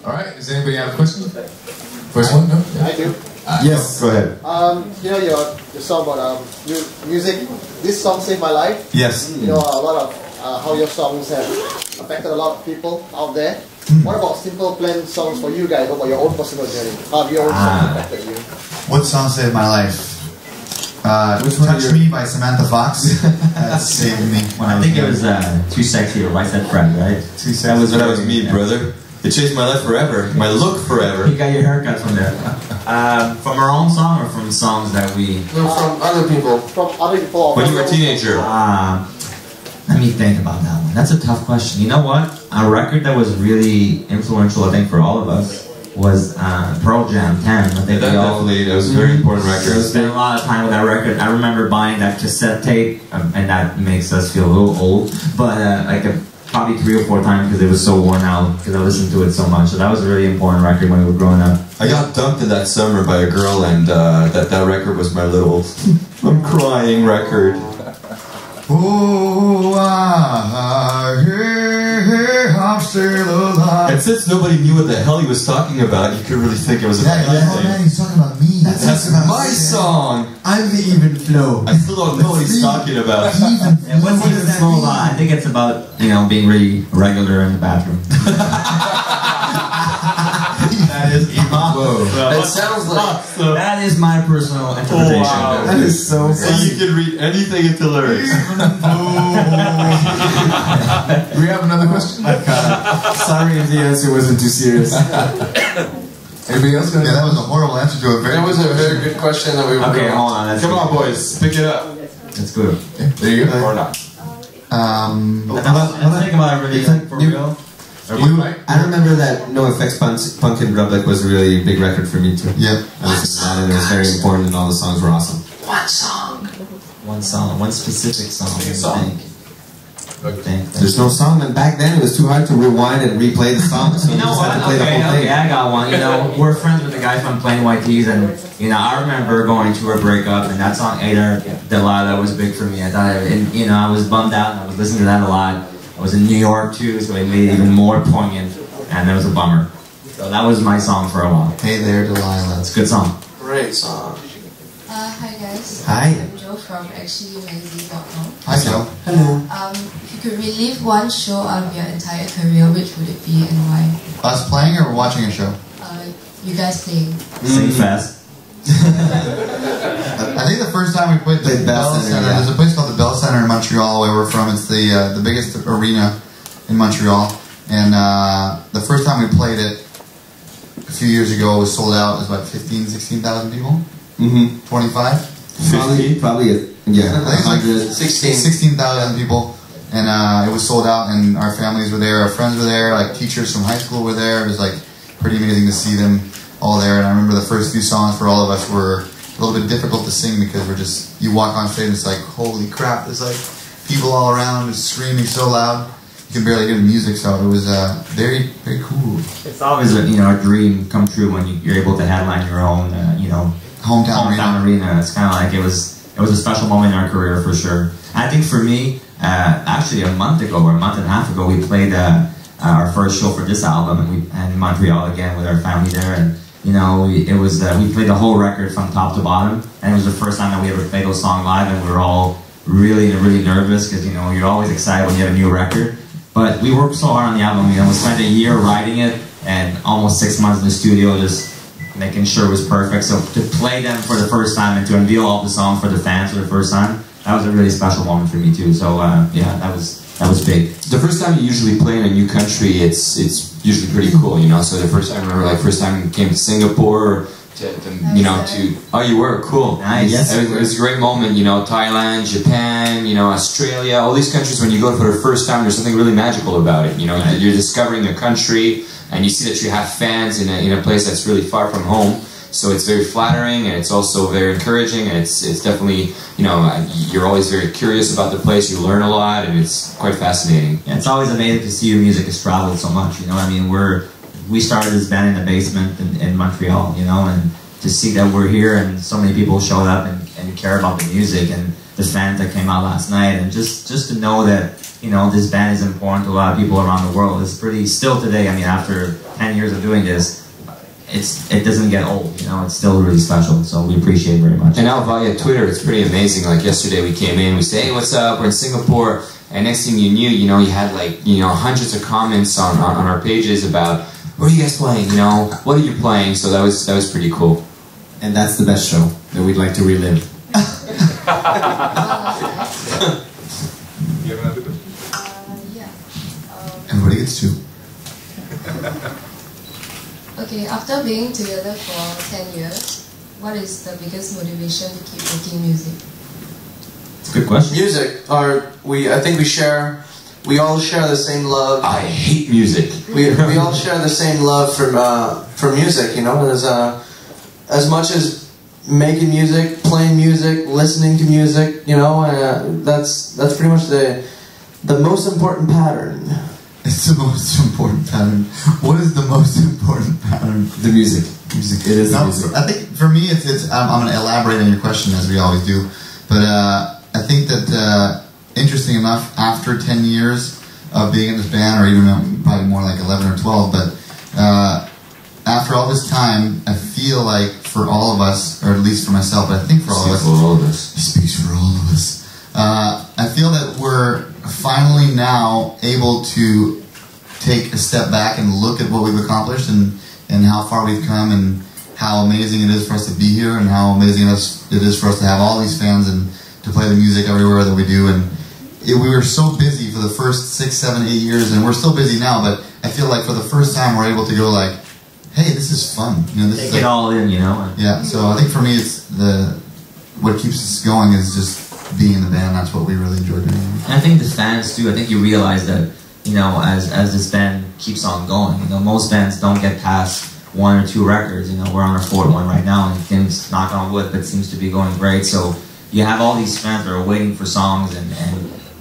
All right, does anybody have a question? First one? No? I do. Yes, go ahead. You know your song about music. This song saved my life. Yes. You know a lot of how your songs have affected a lot of people out there. What about simple plain songs for you guys? What about your own personal journey? How have your own songs affected you? What song saved my life? Touch Me by Samantha Fox. That saved me when I think it was Too Sexy or Right Said Fred, right? Too Sexy. That was me, brother. It changed my life forever. My look forever. You got your haircut from there. From our own song or from songs that we... No, from other people. From other people. When you were a teenager. Let me think about that one. That's a tough question. You know what? A record that was really influential, I think, for all of us was Pearl Jam 10. I think That was a very important record. We spent a lot of time with that record. I remember buying that cassette tape, and that makes us feel a little old, but probably 3 or 4 times because it was so worn out, because I listened to it so much. So that was a really important record when we were growing up. I got dumped in that summer by a girl, and that record was my little I'm crying record. Oh, I'm still alive. And since nobody knew what the hell he was talking about, you could really think it was about oh man, he's talking about me. That's my song. I'm the even flow. I still don't know what he's talking about. And what's even flow about? I think it's about, you know, being really regular in the bathroom. That is It sounds like... That is my personal interpretation. Wow. That is so So funny. you can read anything into lyrics. Do we have another question? Sorry if the answer wasn't too serious. Anybody else? Yeah, that was a horrible answer to a very... That was a very good question that we were Okay, hold on. Come on, boys, pick it up. That's good. Okay, there you go. Or not. Let's think about everything for real. I remember that No Effects Punk in Republic was a really big record for me too. Yep. I listened to that and it was very important and all the songs were awesome. One song, one specific song. There's no song, and back then it was too hard to rewind and replay the song, so You know just what? had to play the whole thing. Okay, I got one. You know, we're friends with the guy from Plain White Tees, and you know, I remember going to a breakup, and that song "Ada Delilah" was big for me. I thought, you know, I was bummed out, and I was listening to that a lot. I was in New York too, so it made it even more poignant, and it was a bummer. So that was my song for a while. Hey there, Delilah. It's a good song. Great song. Hi guys. Hi. I'm Jo from actuallymagazine.com. Hi, Joe. Hello. If you could relive one show out of your entire career, which would it be and why? Us playing or watching a show? You guys playing. Sing fast. I think the first time we played the Bell Center, yeah. there's a place called the Bell Center in Montreal where we're from. It's the biggest arena in Montreal. And the first time we played it, a few years ago, it was sold out. It was about 16,000 people? 25? Probably yeah, I think it was 100. 16,000 people. And it was sold out, and our families were there, our friends were there, like teachers from high school were there. It was like pretty amazing to see them all there. And I remember the first few songs for all of us were a little bit difficult to sing because we're just, you walk on stage and it's like, holy crap, there's like people all around just screaming so loud. You can barely hear the music, so it was very, very cool. It's always a, you know, a dream come true when you're able to headline your own, you know, Hometown arena. It's kind of like it was a special moment in our career for sure. I think for me, actually a month ago or a month and a half ago, we played our first show for this album in Montreal again with our family there, and you know, we played the whole record from top to bottom, and it was the first time that we ever played those songs live, and we were all really nervous because, you know, you're always excited when you have a new record. But we worked so hard on the album, you know, we spent a year writing it and almost 6 months in the studio just making sure it was perfect. So to play them for the first time and to unveil all the songs for the fans for the first time, that was a really special moment for me too. So yeah, that was big. The first time you usually play in a new country, it's usually pretty cool, you know. So the first time I remember, like first time I came to Singapore, you know, oh, you were cool. Nice. Yes, it was a great moment, you know. Thailand, Japan, you know, Australia, all these countries. When you go for the first time, there's something really magical about it. You know, you're discovering a country, and you see that you have fans in a place that's really far from home. So it's very flattering, and it's also very encouraging, and it's definitely, you know, you're always very curious about the place. You learn a lot, and it's quite fascinating. Yeah, it's always amazing to see your music has traveled so much. You know, I mean, we started this band in the basement in Montreal, you know, and to see that we're here and so many people showed up and care about the music, and the fans that came out last night, and just to know that, you know, this band is important to a lot of people around the world. It's pretty, still today, I mean, after 10 years of doing this, it doesn't get old, you know, it's still really special, so we appreciate it very much. And now via Twitter, it's pretty amazing. Like yesterday we came in, we say, hey, what's up, we're in Singapore, and next thing you knew, you know, you had like, you know, hundreds of comments on our pages about, where are you guys playing, you know, what are you playing, so that was pretty cool. And that's the best show that we'd like to relive. You have another question? Yeah. Everybody gets two. Okay, after being together for 10 years, what is the biggest motivation to keep making music? It's a good question. Music, I think we all share the same love. I hate music. We all share the same love for music, you know, as much as making music, playing music, listening to music, you know, that's pretty much the most important pattern. It's the most important pattern. What is the most important pattern? The music. Music. It is no, music. I think for me, I'm going to elaborate on your question as we always do, but I think that interesting enough, after 10 years of being in this band, or even probably more like 11 or 12, but after all this time, I feel like for all of us, or at least for myself, but I think for all of us, he speaks for all of us. I feel that we're finally now able to take a step back and look at what we've accomplished and how far we've come and how amazing it is for us to be here and how amazing it is for us to have all these fans and to play the music everywhere that we do. And we were so busy for the first 6, 7, 8 years, and we're still busy now, but I feel like for the first time we're able to go like, hey, this is fun. You know, this Take is it like, all in, you know. yeah, so I think for me it's what keeps us going is just being in the band. That's what we really enjoy doing. And I think the fans too, I think you realize that, you know, as this band keeps on going, you know, most bands don't get past 1 or 2 records. You know, we're on our 4th one right now, and things, knock on wood, but seems to be going great. So you have all these fans that are waiting for songs, and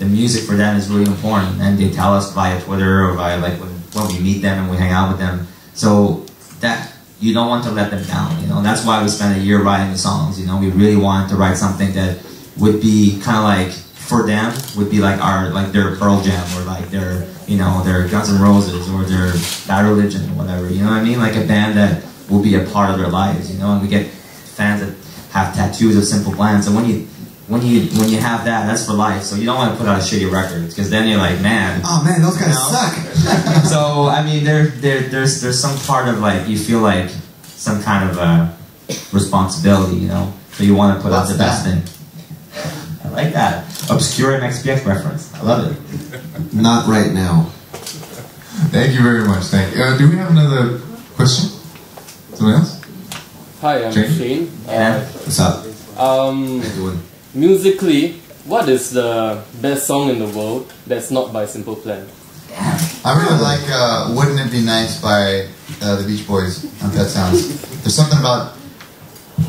the music for them is really important. And they tell us via Twitter or via like when we meet them and we hang out with them. So that you don't want to let them down. You know, and that's why we spent a year writing the songs. You know, we really wanted to write something that would be kind of like, for them, would be like their Pearl Jam, or like their, you know, their Guns N' Roses, or their Bad Religion, or whatever, you know what I mean? Like a band that will be a part of their lives, you know, and we get fans that have tattoos of Simple Plan, so when you have that, that's for life, so you don't want to put out a shitty record, because then you're like, man. Oh man, those guys suck! So, I mean, there's some part of like, you feel like some kind of responsibility, you know, so you want to put out the best thing. I like that. Obscure MXPX reference. I love it. Not right now. Thank you very much. Thank you. Do we have another question? Someone else? Hi, I'm Shane. What's up? How you doing? Musically, what is the best song in the world that's not by Simple Plan? I really like Wouldn't It Be Nice by the Beach Boys on Pet Sounds. There's something about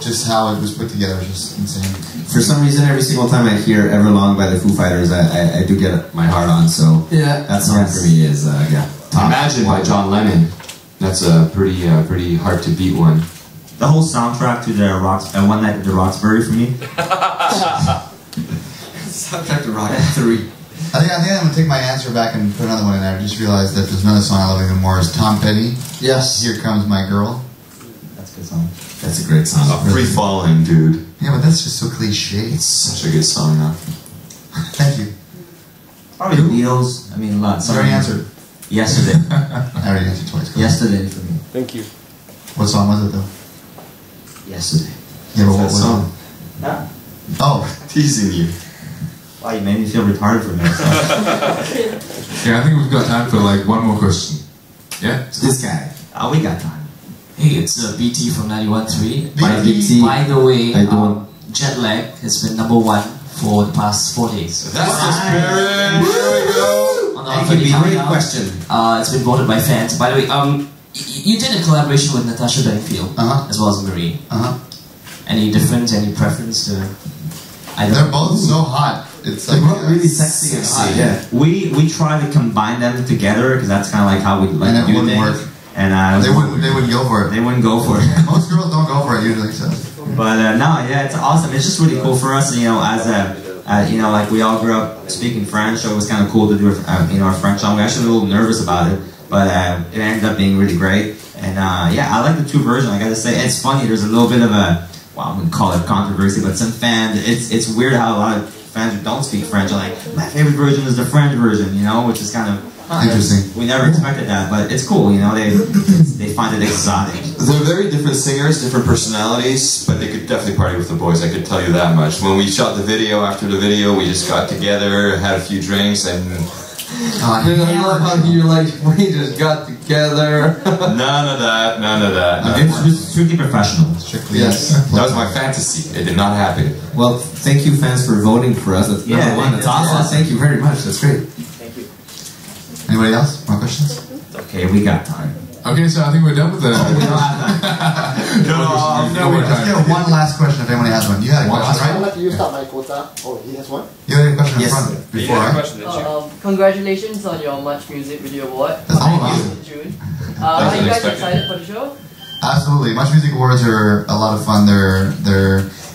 just how it was put together, just insane. For some reason, every single time I hear Everlong by the Foo Fighters, I do get my heart on, so Yeah. that song for me is, top. Imagine by John Lennon. That's a pretty hard to beat one. The whole soundtrack to the One Night at the Roxbury for me. Soundtrack to Rock 3. I think I'm going to take my answer back and put another one in there. I just realized that there's another song I love even more. Is Tom Petty. Yes. Here Comes My Girl. That's a good song. That's a great song. Free Falling, dude. Yeah, but that's just so cliche. It's such a good song, though. Thank you. Probably the Beatles. I mean, lots. You already answered. Yesterday. I already answered twice. Go ahead. Yesterday for me. Thank you. What song was it though? Yesterday. Yeah, but what That was song. it? Huh? Oh, Teasing you. Wow, you made me feel retarded for a minute. Yeah, I think we've got time for like one more question. Yeah? This guy. Oh, we got time. Hey, it's BT from 91.3. By BT. By the way, I don't- jet lag has been #1 for the past 4 days. That's the spirit! Here we go! On the Thank you, Alpha great Countdown. question. It's been voted by fans. By the way, you did a collaboration with Natasha Bedingfield, as well as Marie. Any difference, any preference to either? they're both so hot. It's They're like both really sexy and hot, yeah. We try to combine them together because that's kind of like how we like And it to do wouldn't things. work. And They wouldn't go for it. They wouldn't go for it. Most girls don't go for it usually. So. But no, yeah, it's awesome. It's just really cool for us, you know, you know, like we all grew up speaking French, so it was kind of cool to do you know, a French song. We were actually a little nervous about it, but it ended up being really great. And yeah, I like the two versions. I gotta say, it's funny. There's a little bit of a, well, I'm gonna call it controversy, but some fans, it's weird how a lot of fans who don't speak French are like, my favorite version is the French version, you know, which is kind of interesting. We never expected that, but it's cool, you know. They find it exotic. They're very different singers, different personalities, but they could definitely party with the boys. I could tell you that much. When we shot the video, after the video, we just got together, had a few drinks, and I love how you're like, we just got together. none of that. It's just strictly professional. Strictly, yes. That was my fantasy. It did not happen. Well, thank you fans for voting for us. That's number one. That's awesome. Thank you very much. That's great. Thank you. Anybody else? More questions? Okay, we got time. Okay, so I think we're done with the... Let's get one last question if anyone has one. You had a question, I'll right? let you start my quota. Oh, he has one? You had a question Yes. in front before, right? Congratulations on your Much Music Video Award. That's all in June. Are you guys excited for the show? Absolutely. Much Music Awards are a lot of fun.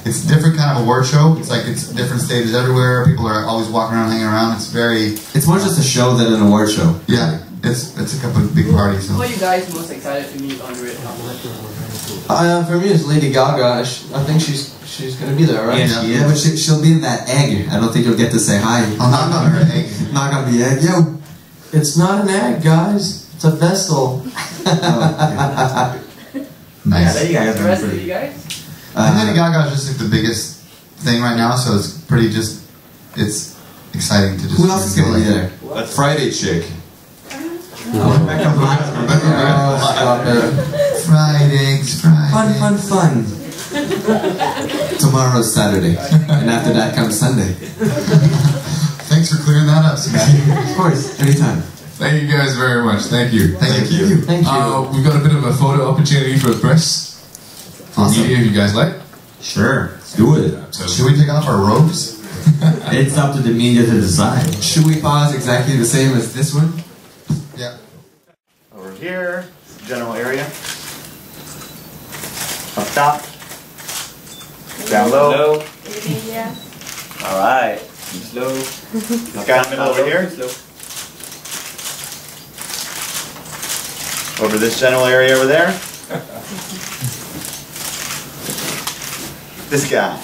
It's a different kind of award show. It's like it's different stages everywhere. People are always walking around, hanging around. It's more just a show than an award show. Yeah. It's a couple of big parties. So. Who are you guys most excited to meet on the red carpet? For me, it's Lady Gaga. I think she's gonna be there, right? Yeah, but she'll be in that egg. I don't think you'll get to say hi. I'll knock on her egg. Knock on the egg. Yo. It's not an egg, guys. It's a vessel. Nice. The rest of you guys? Lady Gaga is just like the biggest thing right now, so it's pretty it's exciting to just. Who else is gonna be there? That Friday chick. Fried eggs, fried Fun. Tomorrow's Saturday, and after that comes Sunday. Thanks for clearing that up, Sebastian. Of course, anytime. Thank you guys very much. Thank you. Thank you. Thank you. We've got a bit of a photo opportunity for the press. Awesome. Media, if you guys like. Sure, let's do it. Should we take off our robes? It's up to the media to decide. Should we pause exactly the same as this one? Yeah. Over here, general area. Up top. Down low. Alright. Slow. Guy in the middle over here. Over this general area over there. This guy.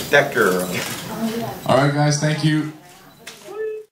That girl. Alright guys, thank you.